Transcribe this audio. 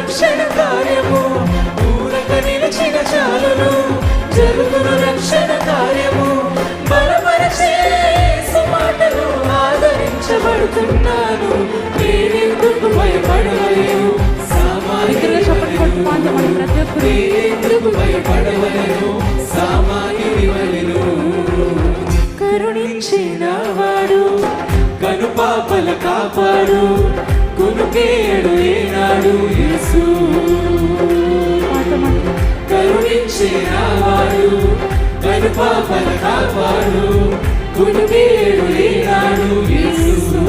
రక్షణ కార్యము ఊరక నిలిచిన చాలును జరుగును రక్షణ కార్యము బలపరచే యేసు మాటలు ఆదరించబడుతున్నాను నేనెందుకు భయపడవలేను నేనెందుకు భయపడవలేను సామాన్యుడివలెను కరుణించినవాడు కనుపాపల కాపాడు కునుకేడు ఏనాడు యేసు కరుణించినవాడు కనుపాపల కాపాడు కునుకేడు ఏనాడు యేసు